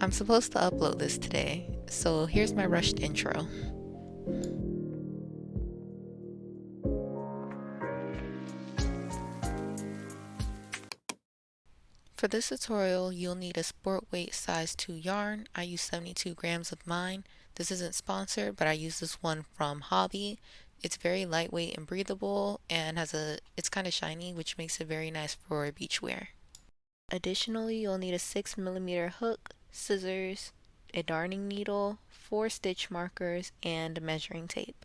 I'm supposed to upload this today, so here's my rushed intro. For this tutorial, you'll need a sport weight size 2 yarn. I use 72 grams of mine. This isn't sponsored, but I use this one from Hobby. It's very lightweight and breathable, and it's kind of shiny, which makes it very nice for beach wear. Additionally, you'll need a 6mm hook, scissors, a darning needle, 4 stitch markers, and measuring tape.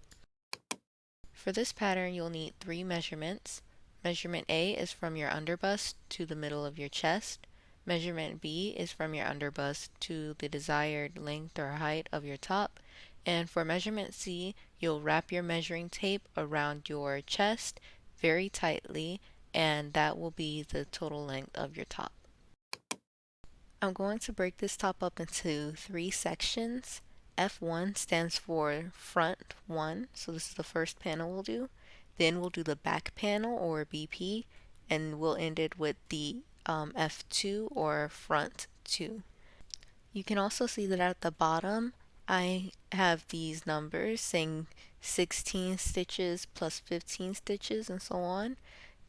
For this pattern, you'll need 3 measurements. Measurement A is from your underbust to the middle of your chest. Measurement B is from your underbust to the desired length or height of your top. And for measurement C, you'll wrap your measuring tape around your chest very tightly, and that will be the total length of your top. I'm going to break this top up into 3 sections. F1 stands for front 1, so this is the first panel we'll do. Then we'll do the back panel, or BP, and we'll end it with the F2, or front 2. You can also see that at the bottom I have these numbers saying 16 stitches plus 15 stitches and so on.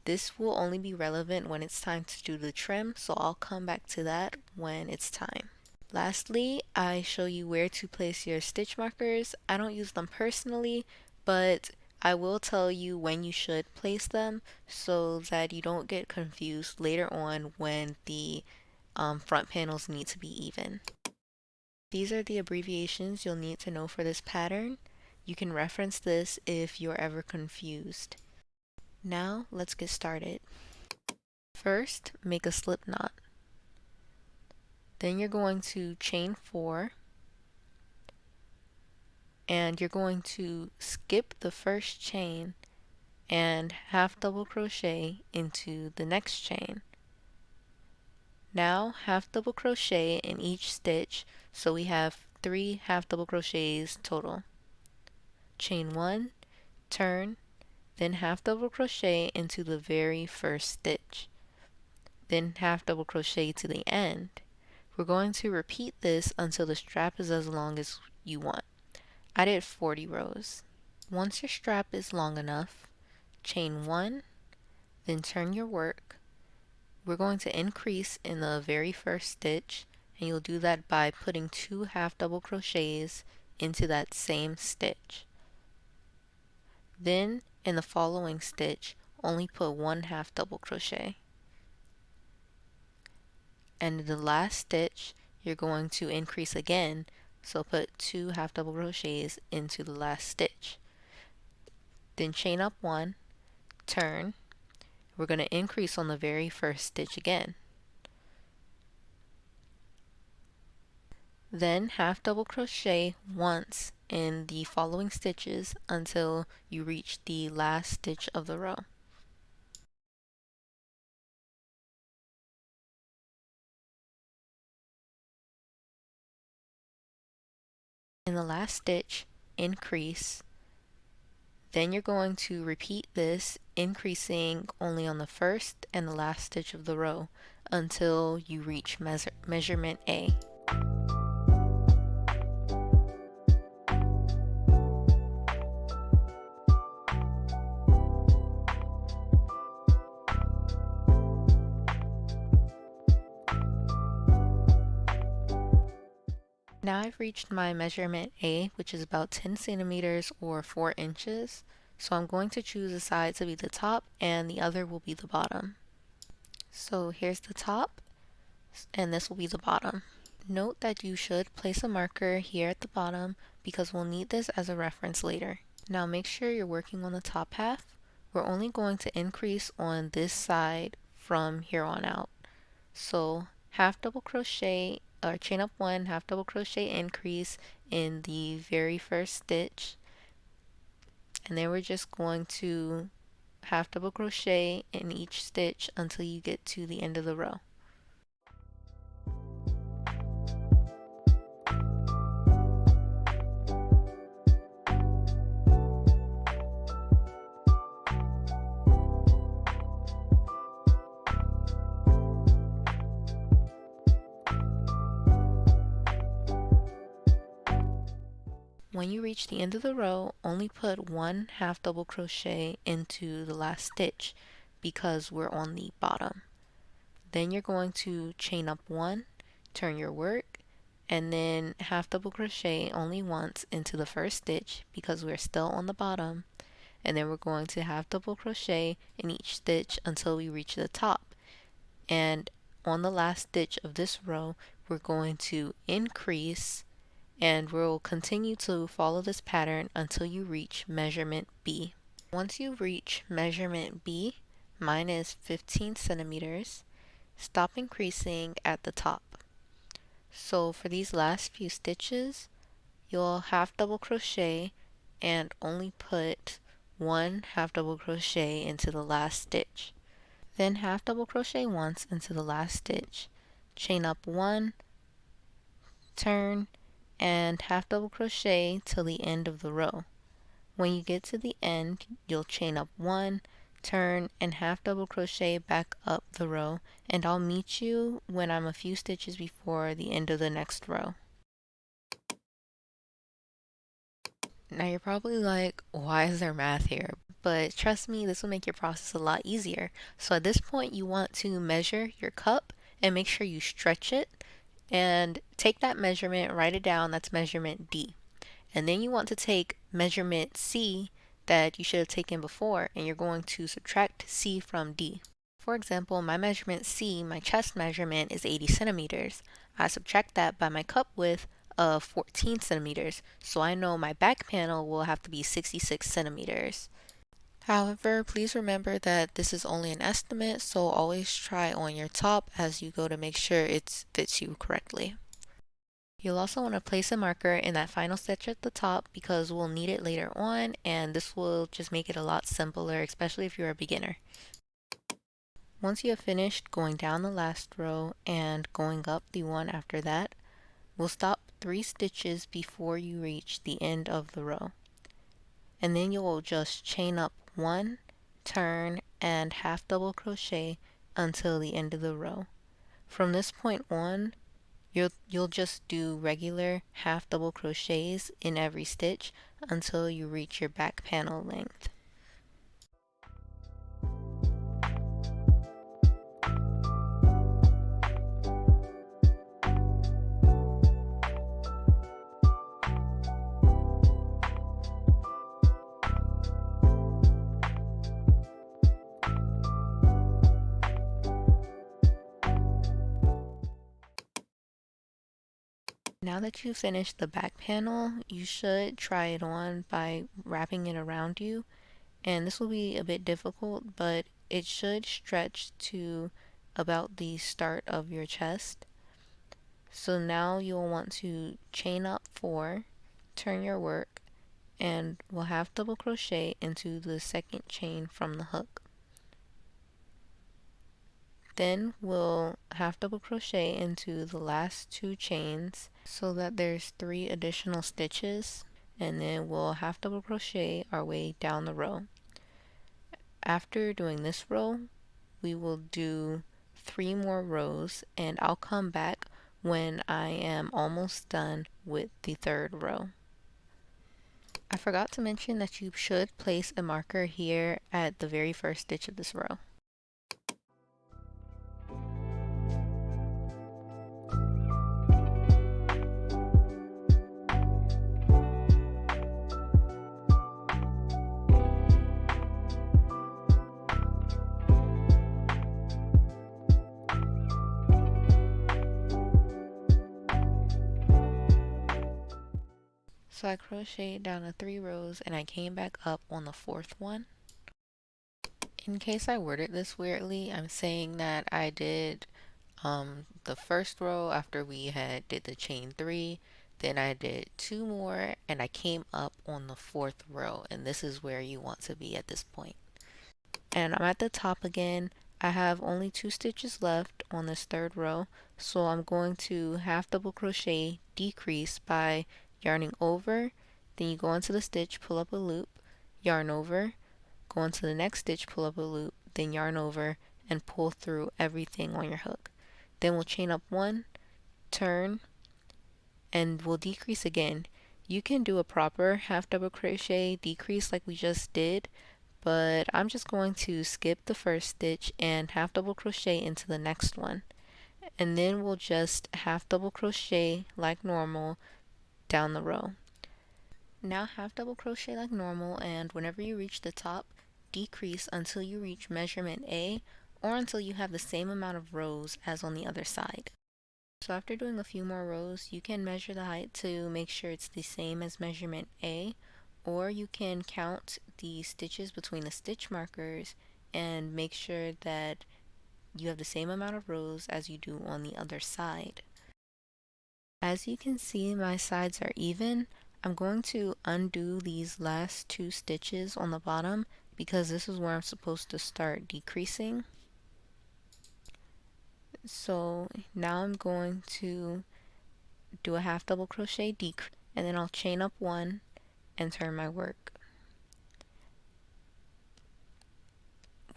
This will only be relevant when it's time to do the trim, so I'll come back to that when it's time. Lastly, I show you where to place your stitch markers. I don't use them personally, but I will tell you when you should place them so that you don't get confused later on when the front panels need to be even. These are the abbreviations you'll need to know for this pattern. You can reference this if you're ever confused. Now let's get started. First, make a slip knot. Then you're going to chain 4, and you're going to skip the first chain and half double crochet into the next chain. Now half double crochet in each stitch, so we have 3 half double crochets total. Chain 1, turn, then half double crochet into the very first stitch, then half double crochet to the end. We're going to repeat this until the strap is as long as you want. I did 40 rows. Once your strap is long enough, chain 1, then turn your work. We're going to increase in the very first stitch, and you'll do that by putting 2 half double crochets into that same stitch. Then in the following stitch, only put 1 half double crochet. And in the last stitch, you're going to increase again, so put 2 half double crochets into the last stitch. Then chain up 1, turn. We're going to increase on the very first stitch again. Then half double crochet once in the following stitches until you reach the last stitch of the row. In the last stitch, increase. Then you're going to repeat this, increasing only on the first and the last stitch of the row until you reach measurement A. Now I've reached my measurement A, which is about 10 centimeters or 4 inches. So I'm going to choose a side to be the top and the other will be the bottom. So here's the top, and this will be the bottom. Note that you should place a marker here at the bottom because we'll need this as a reference later. Now make sure you're working on the top half. We're only going to increase on this side from here on out. So half double crochet, or chain up 1, half double crochet increase in the very first stitch, and then we're just going to half double crochet in each stitch until you get to the end of the row. When you reach the end of the row, only put one half double crochet into the last stitch because we're on the bottom. Then you're going to chain up one, turn your work, and then half double crochet only once into the first stitch because we're still on the bottom, and then we're going to half double crochet in each stitch until we reach the top. And on the last stitch of this row, we're going to increase, and we'll continue to follow this pattern until you reach measurement B. Once you reach measurement B, mine is 15 centimeters, stop increasing at the top. So for these last few stitches, you'll half double crochet and only put one half double crochet into the last stitch. Then half double crochet once into the last stitch, chain up one, turn, and half double crochet till the end of the row. When you get to the end, you'll chain up one, turn, and half double crochet back up the row, and I'll meet you when I'm a few stitches before the end of the next row. Now you're probably like, why is there math here? But trust me, this will make your process a lot easier. So at this point, you want to measure your cup and make sure you stretch it, and take that measurement, write it down, that's measurement D. And then you want to take measurement C that you should have taken before, and you're going to subtract C from D. For example, my measurement C, my chest measurement, is 80 centimeters. I subtract that by my cup width of 14 centimeters, so I know my back panel will have to be 66 centimeters. However, please remember that this is only an estimate, so always try on your top as you go to make sure it fits you correctly. You'll also want to place a marker in that final stitch at the top because we'll need it later on, and this will just make it a lot simpler, especially if you're a beginner. Once you have finished going down the last row and going up the one after that, we'll stop 3 stitches before you reach the end of the row. And then you'll just chain up one, turn, and half double crochet until the end of the row. From this point on, you'll just do regular half double crochets in every stitch until you reach your back panel length. Now that you've finished the back panel, you should try it on by wrapping it around you. And this will be a bit difficult, but it should stretch to about the start of your chest. So now you'll want to chain up 4, turn your work, and we'll half double crochet into the second chain from the hook. Then we'll half double crochet into the last 2 chains so that there's 3 additional stitches, and then we'll half double crochet our way down the row. After doing this row, we will do 3 more rows, and I'll come back when I am almost done with the 3rd row. I forgot to mention that you should place a marker here at the very first stitch of this row. So I crocheted down the 3 rows and I came back up on the 4th one. In case I worded this weirdly, I'm saying that I did the first row after we had did the chain 3, then I did 2 more, and I came up on the 4th row, and this is where you want to be at this point. And I'm at the top again. I have only 2 stitches left on this 3rd row, so I'm going to half double crochet decrease by yarning over, then you go into the stitch, pull up a loop, yarn over, go into the next stitch, pull up a loop, then yarn over and pull through everything on your hook. Then we'll chain up 1, turn, and we'll decrease again. You can do a proper half double crochet decrease like we just did, but I'm just going to skip the first stitch and half double crochet into the next one, and then we'll just half double crochet like normal down the row. Now half double crochet like normal, and whenever you reach the top, decrease until you reach measurement A or until you have the same amount of rows as on the other side. So after doing a few more rows, you can measure the height to make sure it's the same as measurement A, or you can count the stitches between the stitch markers and make sure that you have the same amount of rows as you do on the other side. As you can see, my sides are even. I'm going to undo these last two stitches on the bottom because this is where I'm supposed to start decreasing. So now I'm going to do a half double crochet decrease, and then I'll chain up one and turn my work.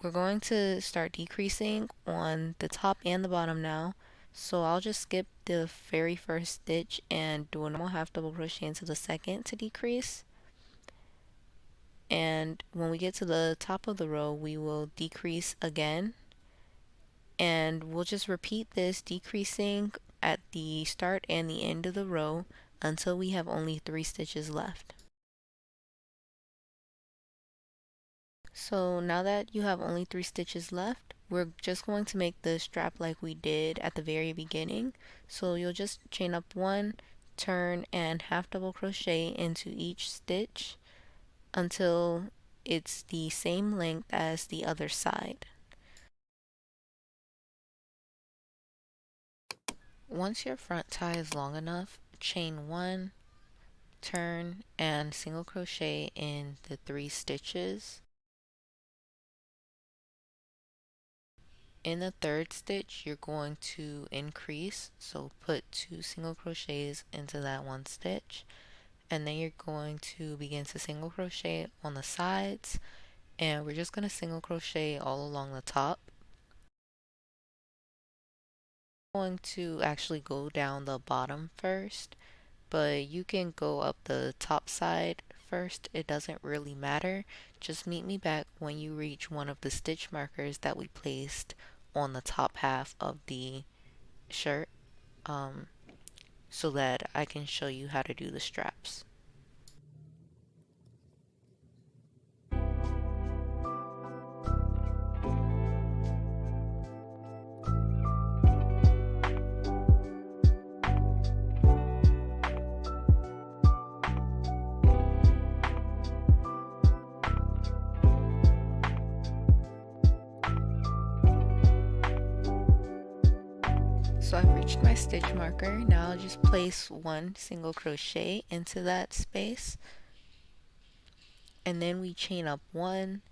We're going to start decreasing on the top and the bottom now, so I'll just skip the very first stitch and do a normal half double crochet into the second to decrease. And when we get to the top of the row, we will decrease again, and we'll just repeat this, decreasing at the start and the end of the row until we have only 3 stitches left. So now that you have only 3 stitches left, we're just going to make the strap like we did at the very beginning. So you'll just chain up one, turn, and half double crochet into each stitch until it's the same length as the other side. Once your front tie is long enough, chain one, turn, and single crochet in the 3 stitches. In the third stitch, you're going to increase, so put 2 single crochets into that one stitch, and then you're going to begin to single crochet on the sides, and we're just going to single crochet all along the top. I'm going to actually go down the bottom first, but you can go up the top side first. It doesn't really matter. Just meet me back when you reach one of the stitch markers that we placed on the top half of the shirt, so that I can show you how to do the straps. So I've reached my stitch marker. Now I'll just place 1 single crochet into that space, and then we chain up 1,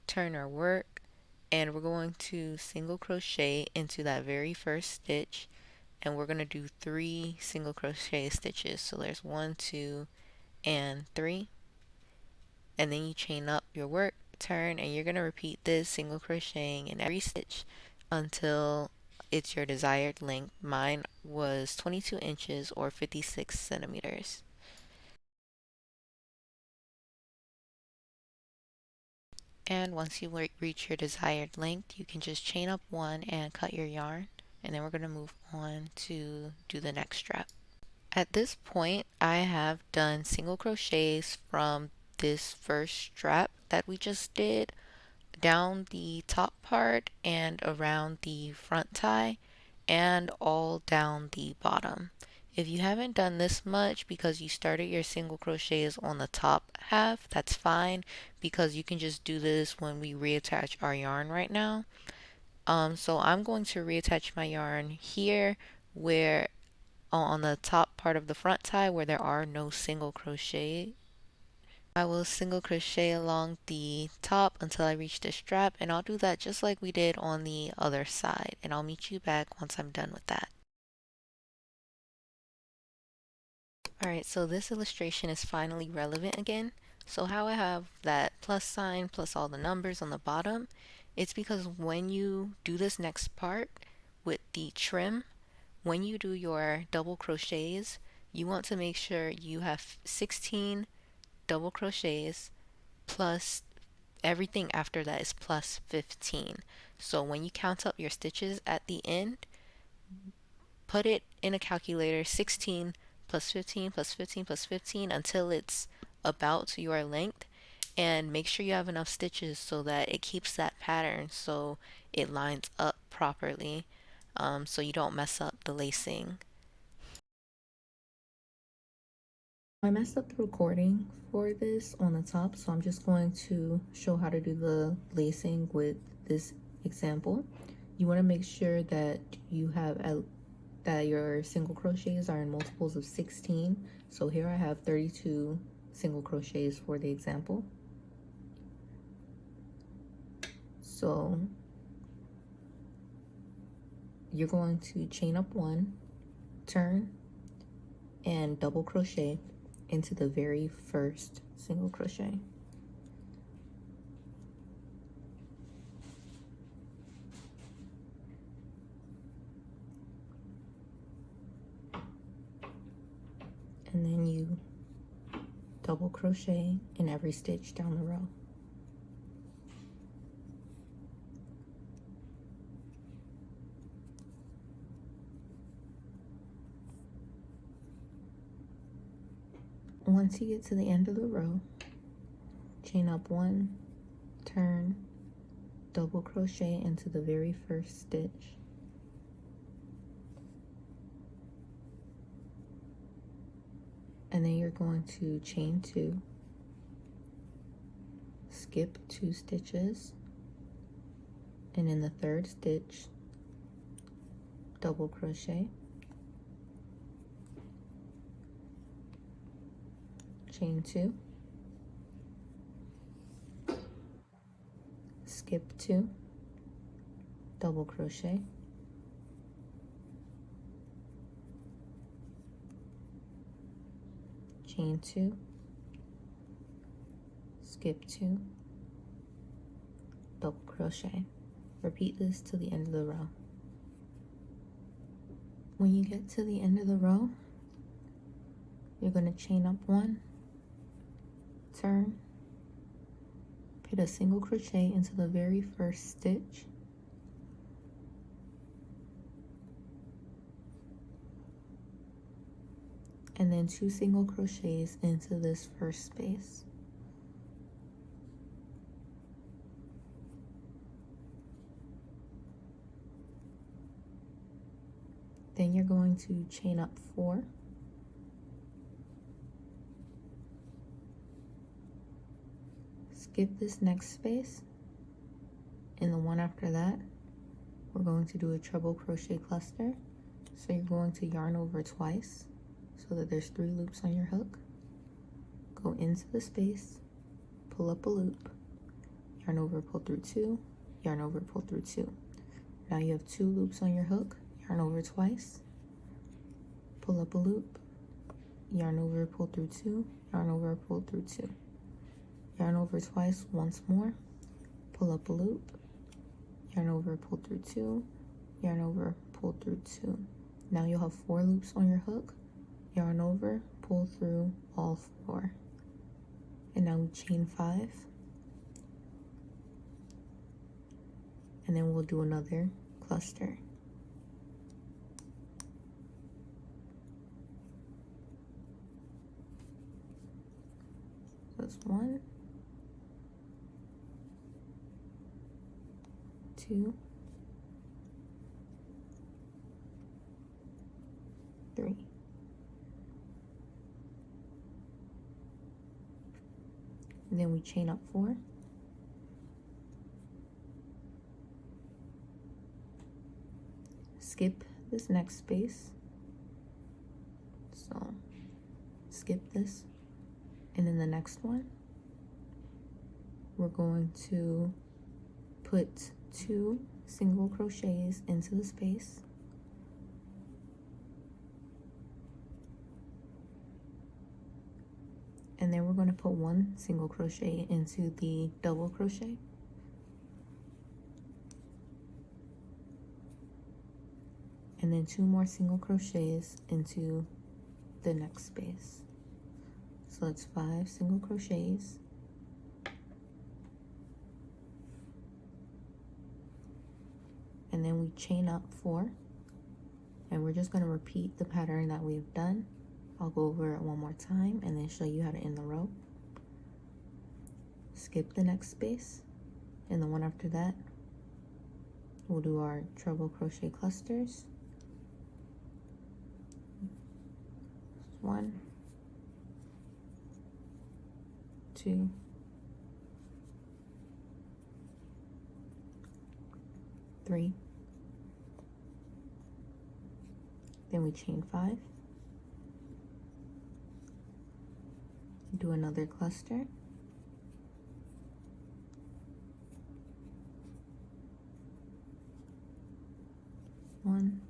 turn our work, and we're going to single crochet into that very first stitch, and we're going to do 3 single crochet stitches. So there's 1, 2, and 3, and then you chain up your work, turn, and you're going to repeat this single crocheting in every stitch until it's your desired length. Mine was 22 inches or 56 centimeters. And once you reach your desired length, you can just chain up 1 and cut your yarn, and then we're going to move on to do the next strap. At this point, I have done single crochets from this first strap that we just did down the top part and around the front tie and all down the bottom. If you haven't done this much because you started your single crochets on the top half, that's fine, because you can just do this when we reattach our yarn right now. So I'm going to reattach my yarn here where on the top part of the front tie where there are no single crochet. I will single crochet along the top until I reach the strap, and I'll do that just like we did on the other side, and I'll meet you back once I'm done with that. Alright, so this illustration is finally relevant again. So how I have that plus sign plus all the numbers on the bottom, it's because when you do this next part with the trim, when you do your double crochets, you want to make sure you have 16 double crochets plus everything after that is plus 15. So when you count up your stitches at the end, put it in a calculator, 16 plus 15 plus 15 plus 15 until it's about your length, and make sure you have enough stitches so that it keeps that pattern so it lines up properly, so you don't mess up the lacing. I messed up the recording for this on the top, so I'm just going to show how to do the lacing with this example. You want to make sure that you have that your single crochets are in multiples of 16. So here I have 32 single crochets for the example. So you're going to chain up 1, turn, and double crochet into the very first single crochet. And then you double crochet in every stitch down the row. Once you get to the end of the row, chain up 1, turn, double crochet into the very first stitch. And then you're going to chain 2, skip 2 stitches, and in the third stitch, double crochet, chain 2, skip 2, double crochet, chain 2, skip 2, double crochet. Repeat this to the end of the row. When you get to the end of the row, you're going to chain up 1, turn, put a single crochet into the very first stitch, and then 2 single crochets into this first space. Then you're going to chain up 4, skip this next space. In the one after that, we're going to do a treble crochet cluster. So you're going to yarn over twice so that there's 3 loops on your hook. Go into the space, pull up a loop, yarn over, pull through 2, yarn over, pull through 2. Now you have 2 loops on your hook, yarn over twice, pull up a loop, yarn over, pull through 2, yarn over, pull through 2. Yarn over twice once more, pull up a loop, yarn over, pull through 2, yarn over, pull through 2. Now you'll have 4 loops on your hook, yarn over, pull through all 4. And now we chain 5. And then we'll do another cluster. That's 1, 2, 3. And then we chain up 4. Skip this next space. So skip this. And in the next one, we're going to put 2 single crochets into the space. And then we're going to put 1 single crochet into the double crochet. And then 2 more single crochets into the next space. So it's 5 single crochets, and then we chain up 4, and we're just going to repeat the pattern that we've done. I'll go over it one more time and then show you how to end the row. Skip the next space, and the one after that we'll do our treble crochet clusters. 1, 2, 3, then we chain 5, do another cluster, 1,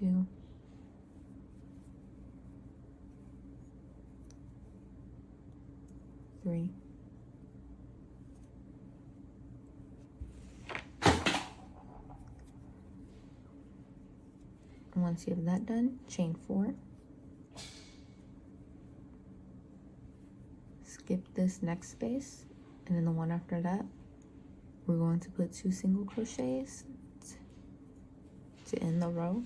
2, 3, and once you have that done, chain 4, skip this next space, and then the one after that we're going to put 2 single crochets to end the row,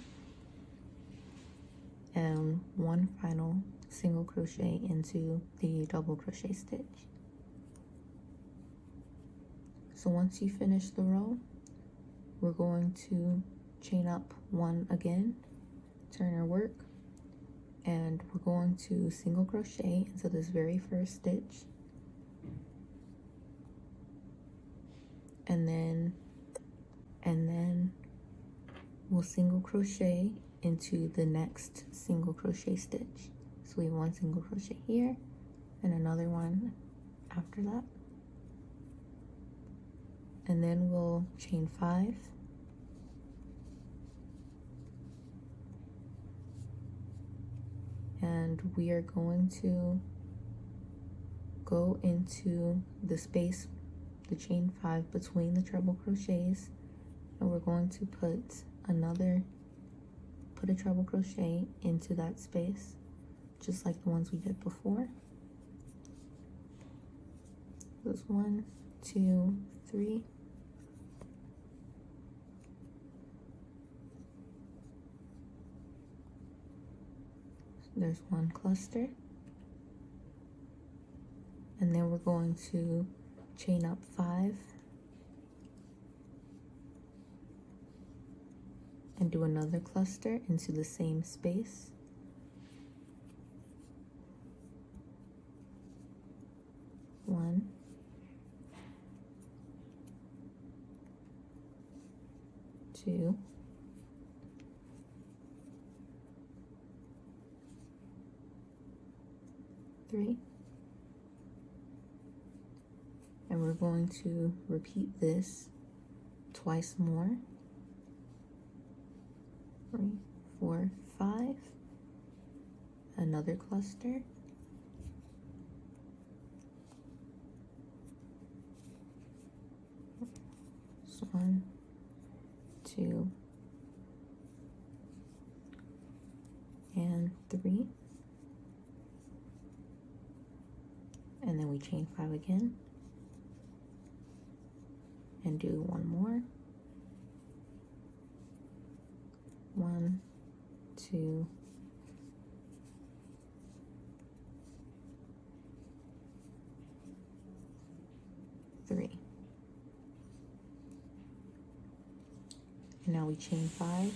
and 1 final single crochet into the double crochet stitch. So once you finish the row, we're going to chain up 1 again, turn our work, and we're going to single crochet into this very first stitch, and then we'll single crochet into the next single crochet stitch. So we have 1 single crochet here and another one after that, and then we'll chain 5, and we are going to go into the space, the chain 5 between the treble crochets, and we're going to put a treble crochet into that space, just like the ones we did before. There's 1, 2, 3. There's 1 cluster, and then we're going to chain up 5 and do another cluster into the same space. 1, 2, 3, and we're going to repeat this twice more. 3, 4, 5, another cluster, 1, 2, and 3, and then we chain 5 again and do 1 more. 1, 2, 3, and now we chain 5,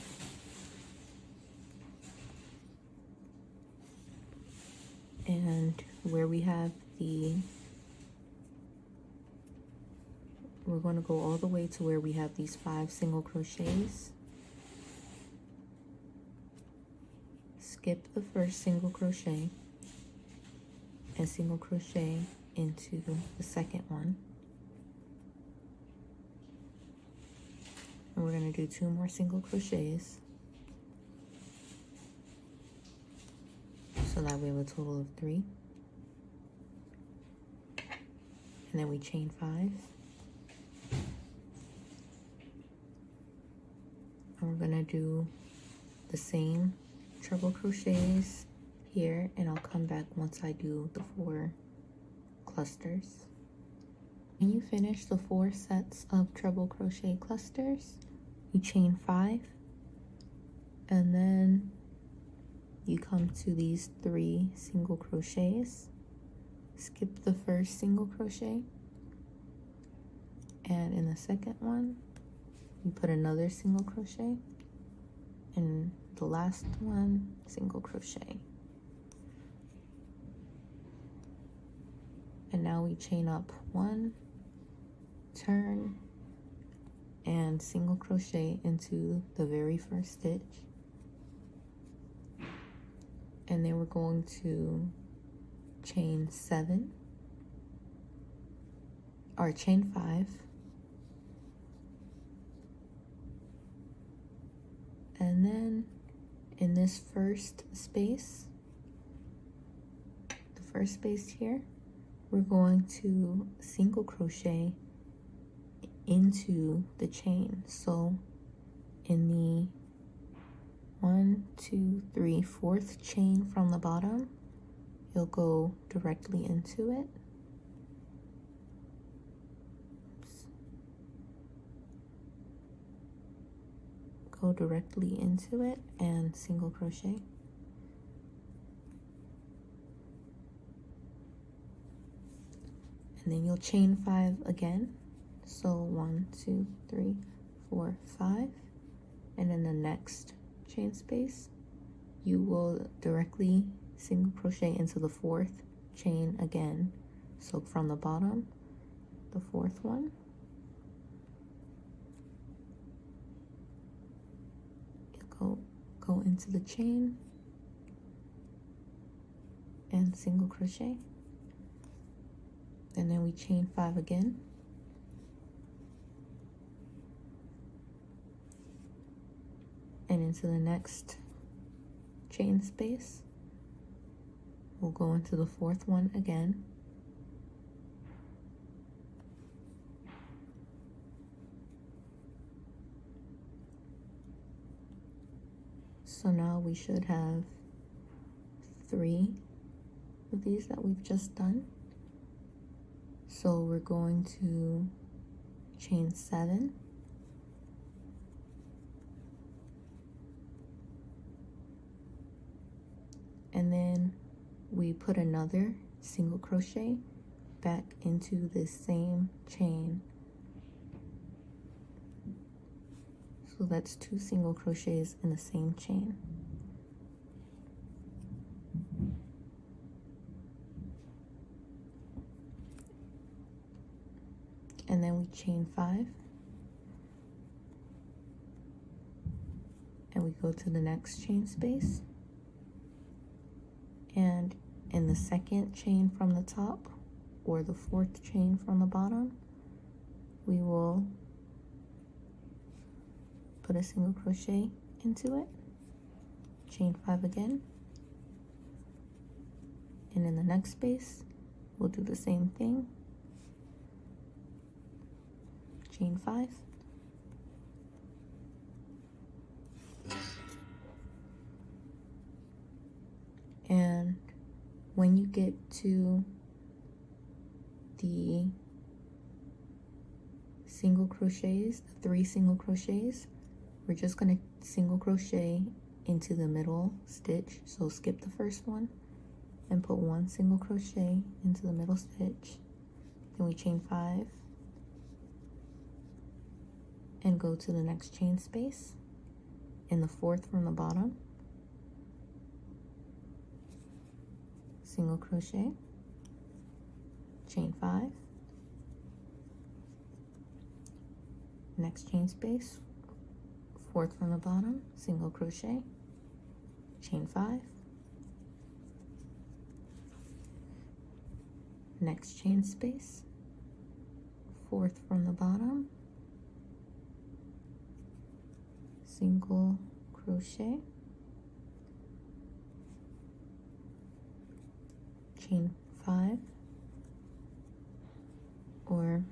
and where we have we're going to go all the way to where we have these 5 single crochets. Skip the first single crochet and single crochet into the second one, and we're going to do 2 more single crochets, so that we have a total of 3, and then we chain 5, and we're going to do the same treble crochets here, and I'll come back once I do the 4 clusters. When you finish the 4 sets of treble crochet clusters, you chain 5, and then you come to these 3 single crochets, skip the first single crochet, and in the second one you put another single crochet, and the last one single crochet. And now we chain up 1, turn, and single crochet into the very first stitch, and then we're going to chain 7 or chain 5, and then in this first space, the first space here, we're going to single crochet into the chain. So in the 1, 2, 3, 4th chain from the bottom, you'll go directly into it. Go directly into it and single crochet. And then you'll chain 5 again. So 1, 2, 3, 4, 5. And in the next chain space, you will directly single crochet into the 4th chain again. So from the bottom, the 4th one, go into the chain and single crochet, and then we chain 5 again, and into the next chain space we'll go into the 4th one again, so now we should have 3 of these that we've just done. So we're going to chain 7, and then we put another single crochet back into this same chain. So that's 2 single crochets in the same chain. And then we chain 5, and we go to the next chain space, and in the second chain from the top, or the 4th chain from the bottom, we will put a single crochet into it, chain 5 again, and in the next space we'll do the same thing, chain 5, and when you get to the single crochets, the 3 single crochets, we're just going to single crochet into the middle stitch. So skip the first one and put 1 single crochet into the middle stitch, then we chain 5 and go to the next chain space in the 4th from the bottom, single crochet, chain 5, next chain space, 4th from the bottom, single crochet, chain 5, next chain space, 4th from the bottom, single crochet, chain 5, or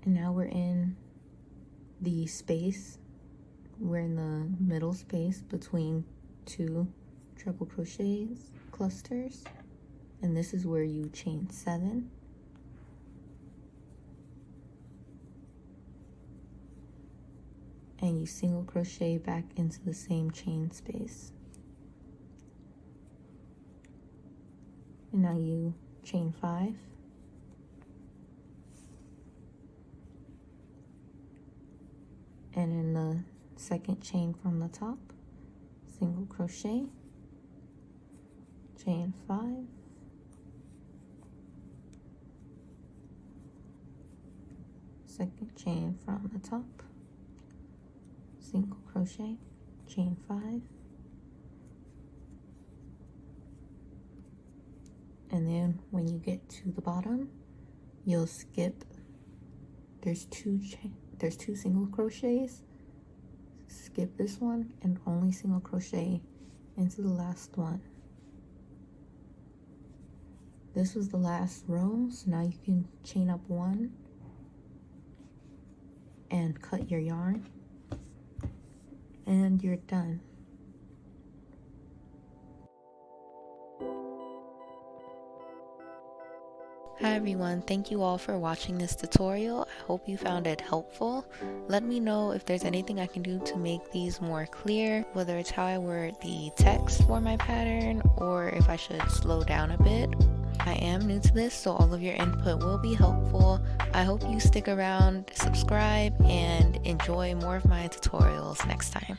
And now we're in the space. We're in the middle space between two treble crochets clusters, and this is where you chain 7, and you single crochet back into the same chain space. And now you chain 5, and in the second chain from the top, single crochet, chain 5, second chain from the top, single crochet, chain 5, and then when you get to the bottom, you'll skip. There's two single crochets. Skip this one and only single crochet into the last one. This was the last row, so now you can chain up 1 and cut your yarn, and you're done. Hi everyone, thank you all for watching this tutorial. I hope you found it helpful. Let me know if there's anything I can do to make these more clear, whether it's how I word the text for my pattern or if I should slow down a bit. I am new to this, so all of your input will be helpful. I hope you stick around, subscribe, and enjoy more of my tutorials next time.